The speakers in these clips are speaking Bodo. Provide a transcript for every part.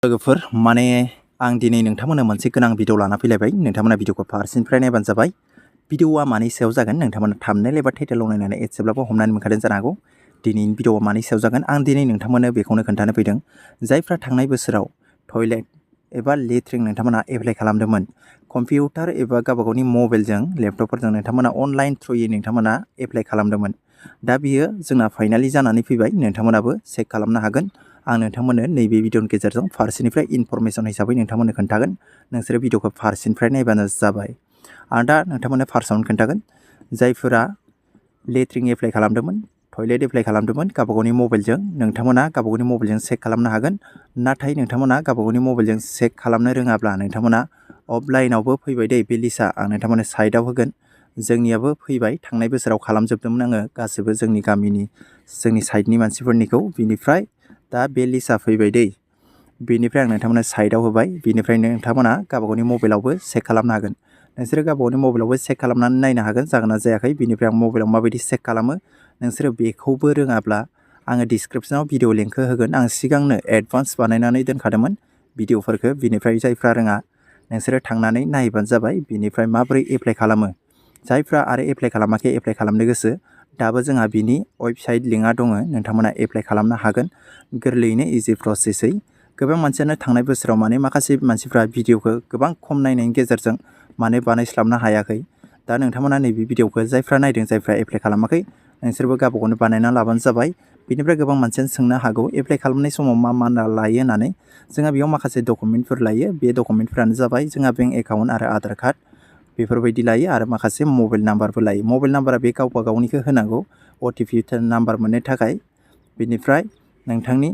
लोगोफोर माने आं दिनै नोंथांमोननो मोनसे गोनां भिडिअ लाना फैलायबाय। नोंथांमोना भिडिअखौ फारसेनिफ्राय नायबानो जाबाय। भिडिअआ मानि सायाव जागोन नोंथांमोना थाम्बनेल एबा टाइटेलाव नायनानै एसेब्लाबो हमनानै मोनखादों जानो हागौ। दिनैनि भिडिअआ मानि सायाव जागोन आं दिनै नोंथांमोननो बेखौनो खोन्थानो फैदों। जायफ्रा थांनाय बोसोराव टयलेट एबा लेट्रिन नोंथांमोना एप्लाइ खालामदोंमोन, कम्पिउटार एबा गावबागावनि मबाइलजों लेपटपफोरजों नोंथांमोना अनलाइन थ्रुयै नोंथांमोना एप्लाइ खालामदोंमोन। दा बियो जोंना फाइनालि जानानै फैबाय। नोंथांमोनाबो चेक खालामनो हागोन। आं नोंथांमोननो नैबे भिडिअनि गेजेरजों फारसेनिफ्राय इनफरमेसन हिसाबै नोंथांमोननो खोन्थागोन। नोंसोरो भिडिअखौ फारसेनिफ्राय नायबानो जाबाय। आं दा नोंथांमोननो फार्स्टआवनो खोन्थागोन। जायफोरा लेट्रिन एप्लाइ खालामदोंमोन, टयलेट एप्लाइ खालामदोंमोन गावबागावनि मबाइलजों, नोंथांमोना गावबागावनि मबाइलजों चेक खालामनो हागोन। नाथाय नोंथांमोना गावबागावनि मबाइलजों चेक खालामनो रोङाब्ला नोंथांमोना अफलाइनावबो फैबाय दे बे लिस्टआ आं नोंथांमोननो साइडआव होगोन। जोंनियाबो फैबाय, थांनाय बोसोराव खालामजोबदोंमोन आङो गासिबो जोंनि गामिनि जोंनि साइडनि मानसिफोरनिखौ। बिनिफ्राय दा बे लिस्टआ फैबाय दै, बेनिफ्राय आं नोंथांमोननो साइडआव होबाय। बेनिफ्राय नोंथांमोना गावबागावनि मबाइलावबो चेक खालामनो हागोन। नोंसोरो गावबागावनि मबाइलावबो चेक खालामनानै नायनो हागोन जागोन ना जायाखै। बेनिफ्राय आं मबाइलाव माबायदि चेक खालामो नोंसोरो बेखौबो रोङाब्ला आङो डिसक्रिपसनाव भिडिअ लिंकखौ होगोन। आं सिगांनो एडभान्स बानायनानै दोनखादोंमोन भिडिअफोरखौ। बिनिफ्राय जायफ्रा रोङा नोंसोरो थांनानै नायबानो जाबाय। बिनिफ्राय माबोरै एप्लाइ खालामो, जायफ्रा आरो एप्लाइ खालामाखै एप्लाइ खालामनो गोसो, दाबो जोंहा बिनि वेबसाइट लिंकआ दङ। नोंथांमोना एप्लाइ खालामनो हागोन गोरलैयैनो, इजि प्रसेसै। गोबां मानसियानो थांनाय बोसोराव माखासे मानसिफ्रा भिडिअखौ गोबां खम नायनायनि गेजेरजों बानायस्लाबनो हायाखै। दा नोंथांमोना नैबे भिडिअखौ जायफ्रा नायदों, जायफ्रा एप्लाइ खालामाखै नोंसोरबो गावबागावनो बानायना लाबानो जाबाय। बेनिफ्राय गोबां मानसियानो सोंनो हागौ एप्लाइ खालामनाय समाव मा लायो होननानै। जोंहा बेयाव माखासे डकुमेन्टफोर लायो। बे डकुमेन्टफोरानो जाबाय जोंहा बेंक एकाउन्ट आरो आधार कार्ड बेफोरबायदि लायो, आरो माखासे मबाइल नाम्बारबो लायो। मबाइल नाम्बारा बे गावबा गावनिखौ होनांगौ OTP नाम्बार मोननो थाखाय। बेनिफ्राय नोंथांनि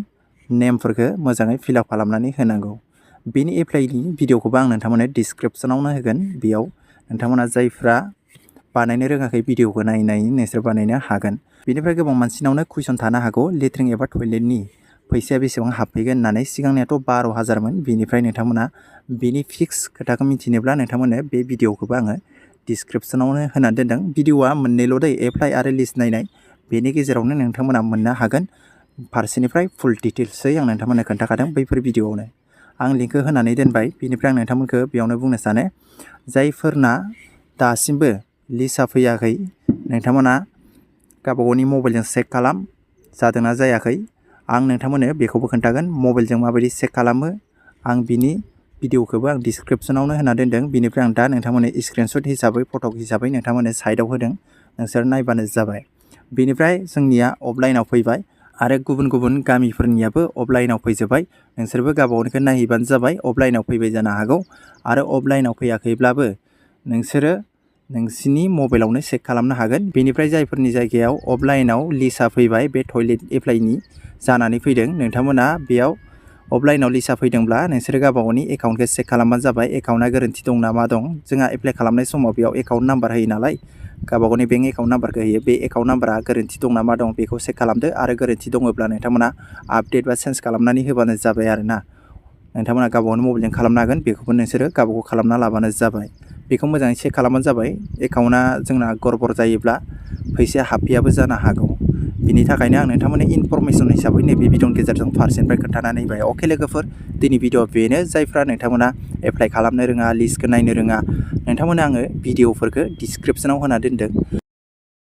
नेमफोरखौ मोजाङै फिलआप खालामनानै होनांगौ। बेनि एप्लाइनि भिडिअखौबो आं नोंथांमोननो डिसक्रिपसनावनो होगोन। बेयाव नोंथांमोना जायफ्रा बानायनो रोङाखै भिडिअखौ नायनानै नोंसोर बानायनो हागोन। बेनिफ्राय गोबां मानसिनावनो कुइसन थानो हागौ लेट्रिन एबा टयलेटनि फैसाया बेसेबां हाबफैगोन होननानै। सिगांनियाथ' 12,000मोन। बेनिफ्राय नोंथांमोना बेनि फिक्स खोथाखौ मिथिनोब्ला नोंथांमोननो बे भिडिअखौबो आङो डिसक्रिपसनावनो होनानै दोनदों। भिडिअआ मोननैल' दै, एप्लाइ आरो लिस्ट नायनाय। बेनि गेजेरावनो नोंथांमोना मोननो हागोन। फारसेनिफ्राय फुल डिटेल्सै आं नोंथांमोननो खोन्थाखादों बैफोर भिडिअआवनो। आं लिंकखौ होनानै दोनबाय। बेनिफ्राय आं नोंथांमोनखौ बेयावनो बुंनो सानो, जायफोरना दासिमबो लिस्टआ फैयाखै नोंथांमोना गावबागावनि मबाइलजों चेक खालाम जादोंना जायाखै। आं नोंथांमोननो बेखौबो खोन्थागोन मबाइलजों माबायदि चेक खालामो। आं बिनि भिडिअखौबो आं डिसक्रिपसनावनो होना दोनदों। बेनिफ्राय आं दा नोंथांमोननो स्क्रिनशट हिसाबै फट' हिसाबै नोंथांमोननो साइडआव होदों। नोंसोर नायबानो जाबाय। बेनिफ्राय जोंनिया अफलाइनाव फैबाय, आरो गुबुन गुबुन गामिफोरनियाबो अफलाइनाव फैजोब्बाय। नोंसोरबो गावबागावनिखौ नायहैबानो जाबाय। अफलाइनाव फैबाय जानो हागौ, आरो अफलाइनाव फैयाखैब्लाबो नोंसोरो नोंसिनि मबाइलावनो चेक खालामनो हागोन। बेनिफ्राय जायफोरनि जायगायाव अफलाइनाव लिस्टआ फैबाय, बे टयलेट एप्लाइनि जानानै फैदों, नोंथांमोना बेयाव अफलाइनाव लिस्टआ फैदोंब्ला नोंसोरो गावबागावनि एकाउन्टखौ चेक खालामबानो जाबाय। एकाउन्टआ गोरोन्थि दं ना मा दं। जोंहा एप्लाइ खालामनाय समाव बेयाव एकाउन्ट नाम्बार होयो नालाय, गावबागावनि बेंक एकाउन्ट नाम्बारखौ होयो। बे एकाउन्ट नाम्बारा गोरोन्थि दं ना मा दं बेखौ चेक खालामदो, आरो गोरोन्थि दङब्ला नोंथांमोना आपडेट बा चेन्ज खालामनानै होबानो जाबाय आरोना। नोंथांमोना गावबागावनि मबाइलजों खालामनो हागोन। बेखौबो नोंसोरो गावबागाव खालामना लाबानो जाबाय। बेखौ मोजाङै चेक खालामबानो जाबाय। एकाउन्टआ जोंना गड़बड़ जायोब्ला फैसाया हाबफैयाबो जानो हागौ। बिनि थाखायनो आं नोंथांमोननो इनफरमेसन हिसाबै नैबे भिडिअनि गेजेरजों फारसेनिफ्राय खोन्थानानै होबाय। अके लोगोफोर, दिनै भिडिअआ बेनो। जायफ्रा नोंथांमोना एप्लाइ खालामनो रोङा, लिस्टखौ नायनो रोङा, नोंथांमोननो आङो भिडिअफोरखौ डिसक्रिपसनाव होना दोनदों।